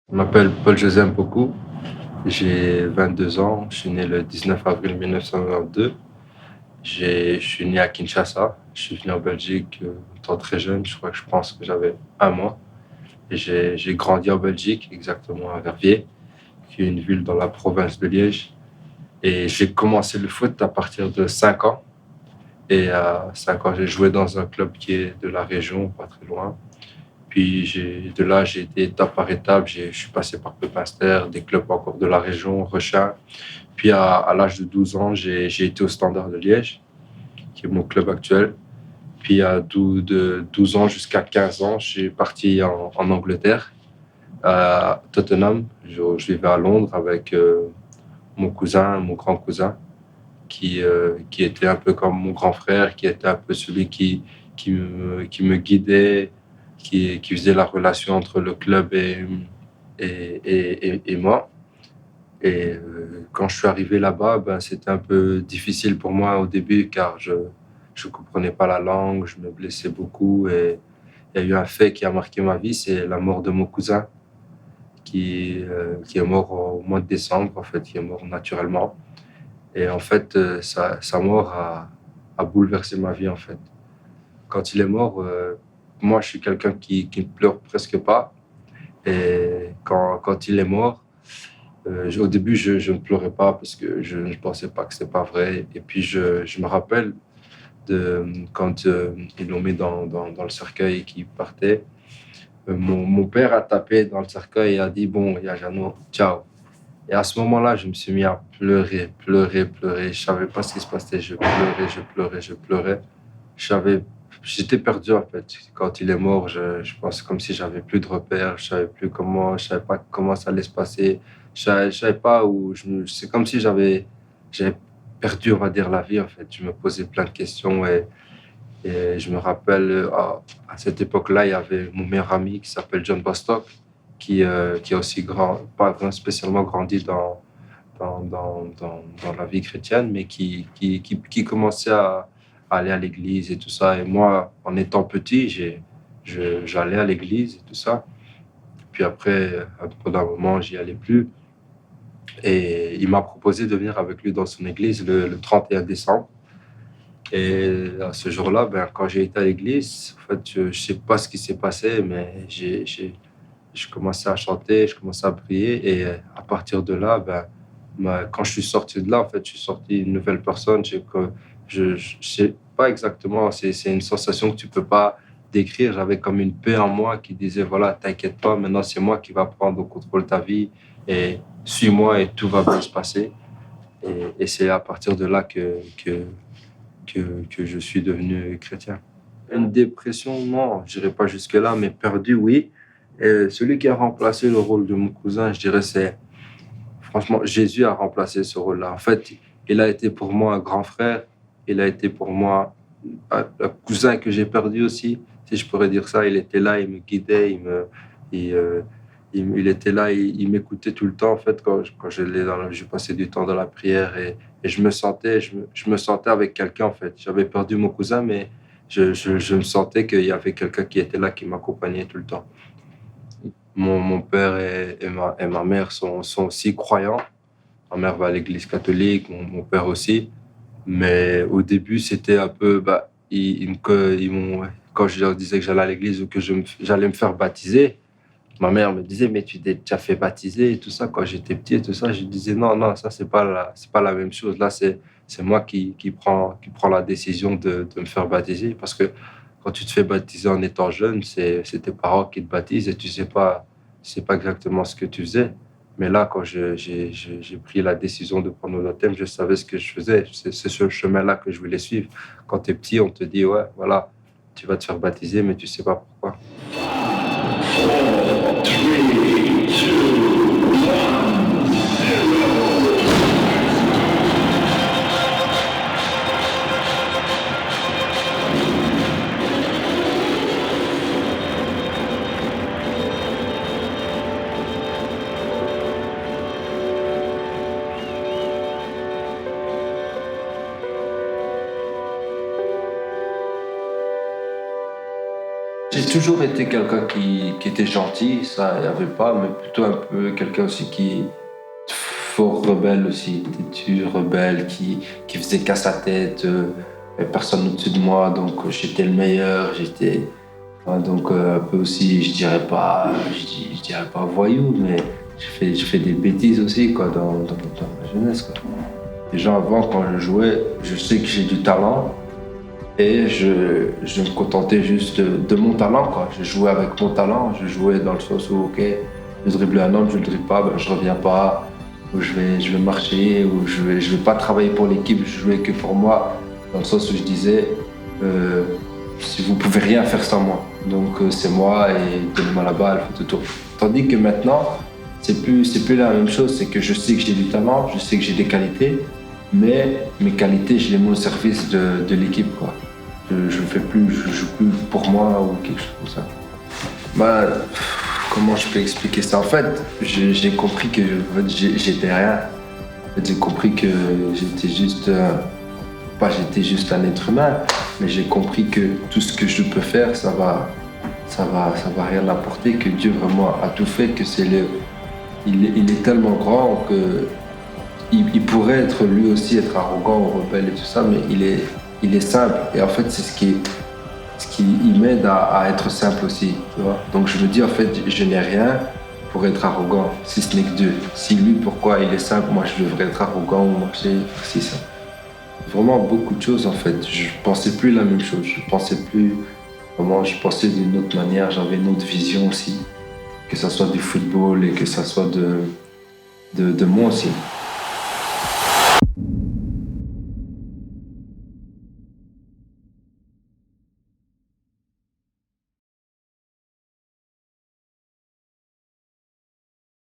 Je m'appelle Paul-José Mpoku, j'ai 22 ans, je suis né le 19 avril 1992. Je suis né à Kinshasa, je suis venu en Belgique étant très jeune, je pense que j'avais un mois. Et j'ai grandi en Belgique, exactement à Verviers, qui est une ville dans la province de Liège. Et j'ai commencé le foot à partir de 5 ans. Et à 5 ans, j'ai joué dans un club qui est de la région, pas très loin. Puis de là, j'ai été étape par étape. Je suis passé par Pepinster, des clubs encore de la région, Rechin. Puis à l'âge de 12 ans, j'ai été au Standard de Liège, qui est mon club actuel. Puis de 12 ans jusqu'à 15 ans, je suis parti en Angleterre, à Tottenham. Je vivais à Londres avec mon cousin, mon grand cousin, qui était un peu comme mon grand frère, qui était un peu celui qui me guidait, qui faisait la relation entre le club et moi. Et quand je suis arrivé là-bas, ben, c'était un peu difficile pour moi au début car je ne comprenais pas la langue, je me blessais beaucoup. Et il y a eu un fait qui a marqué ma vie, c'est la mort de mon cousin qui est mort au mois de décembre, en fait, qui est mort naturellement. Et en fait, sa mort a bouleversé ma vie, en fait. Quand il est mort, moi, je suis quelqu'un qui ne pleure presque pas. Et quand il est mort, au début, je ne pleurais pas parce que je ne pensais pas que c'était pas vrai. Et puis, je me rappelle de quand ils l'ont mis dans le cercueil et qu'il partait. Mon père a tapé dans le cercueil et a dit, bon, Yajano, ciao. Et à ce moment-là, je me suis mis à pleurer, pleurer, pleurer. Je savais pas ce qui se passait. Je pleurais, je pleurais, je pleurais. Je savais, J'étais perdu en fait. Quand il est mort, je pense comme si j'avais plus de repères. Je savais pas comment ça allait se passer. Je savais pas c'est comme si j'avais perdu, on va dire, la vie en fait. Je me posais plein de questions et je me rappelle à cette époque-là, il y avait mon meilleur ami qui s'appelle John Bostock, qui a aussi spécialement grandi dans la vie chrétienne, mais qui commençait à aller à l'église et tout ça. Et moi, en étant petit, j'allais à l'église et tout ça. Puis après, pendant un moment, j'y allais plus. Et il m'a proposé de venir avec lui dans son église le 31 décembre. Et à ce jour-là, ben, quand j'ai été à l'église, en fait, je ne sais pas ce qui s'est passé, mais je commençais à chanter, je commençais à prier. Et à partir de là, ben, quand je suis sorti de là, en fait, je suis sorti une nouvelle personne. Je ne sais pas exactement, c'est une sensation que tu ne peux pas décrire. J'avais comme une paix en moi qui disait, voilà, t'inquiète pas, maintenant c'est moi qui va prendre au contrôle de ta vie et suis-moi et tout va bien se passer. Et c'est à partir de là que je suis devenu chrétien. Une dépression, non, je dirais pas jusque-là, mais perdu, oui. Et celui qui a remplacé le rôle de mon cousin, je dirais, franchement, Jésus a remplacé ce rôle-là. En fait, il a été pour moi un grand frère, il a été pour moi un cousin que j'ai perdu aussi, si je pourrais dire ça. Il était là, il me guidait, il, euh, il était là, il m'écoutait tout le temps, en fait, quand je passais du temps dans la prière et je me sentais avec quelqu'un, en fait. J'avais perdu mon cousin, mais je me sentais qu'il y avait quelqu'un qui était là, qui m'accompagnait tout le temps. Mon père et ma mère sont aussi croyants. Ma mère va à l'église catholique, mon père aussi. Mais au début, c'était un peu, bah, ils m'ont, quand je leur disais que j'allais à l'église ou que j'allais me faire baptiser, ma mère me disait, mais tu t'es déjà fait baptiser et tout ça. Quand j'étais petit et tout ça, je disais, non, non, ça, c'est pas la même chose. Là, c'est moi qui prend la décision de me faire baptiser. Parce que quand tu te fais baptiser en étant jeune, c'est tes parents qui te baptisent et tu sais pas exactement ce que tu faisais. Mais là, quand j'ai pris la décision de prendre le baptême, je savais ce que je faisais. C'est ce chemin-là que je voulais suivre. Quand tu es petit, on te dit, ouais, voilà, tu vas te faire baptiser, mais tu sais pas pourquoi. J'ai toujours été quelqu'un qui était gentil, ça, il n'y avait pas, mais plutôt un peu quelqu'un aussi qui fort rebelle aussi, têtu, rebelle, qui faisait qu'à sa tête, et personne au-dessus de moi, donc j'étais le meilleur, j'étais donc un peu aussi, je dirais pas voyou, mais je fais des bêtises aussi quoi dans ma jeunesse quoi. Déjà avant quand je jouais, je sais que j'ai du talent et je me contentais juste de mon talent quoi. Je jouais avec mon talent, je jouais dans le sens où ok, je dribble un homme, je le dribble pas, ben, je reviens pas, ou je vais marcher, ou je vais pas travailler pour l'équipe, je jouais que pour moi, dans le sens où je disais euh, si vous pouvez rien faire sans moi. Donc c'est moi et donnez-moi la balle, faites le tour. Tandis que maintenant, c'est plus la même chose, c'est que je sais que j'ai du talent, je sais que j'ai des qualités, mais mes qualités, je les mets au service de l'équipe quoi. Je fais plus, je joue plus pour moi ou quelque chose comme ça. Bah, comment je peux expliquer ça? En fait, j'ai compris que en fait, j'étais rien. En fait, j'ai compris que j'étais juste, pas j'étais juste un être humain, mais j'ai compris que tout ce que je peux faire, ça va rien apporter, que Dieu vraiment a tout fait, que il est tellement grand que il pourrait être lui aussi être arrogant ou rebelle et tout ça, mais il est simple. Et en fait, c'est ce qui il m'aide à être simple aussi, tu vois. Donc je me dis en fait, je n'ai rien pour être arrogant, si ce n'est que Dieu. Si lui, pourquoi il est simple, moi je devrais être arrogant ou marcher, si ça. Vraiment beaucoup de choses en fait. Je pensais plus la même chose. Je pensais plus vraiment, je pensais d'une autre manière. J'avais une autre vision aussi, que ça soit du football et que ça soit de moi aussi.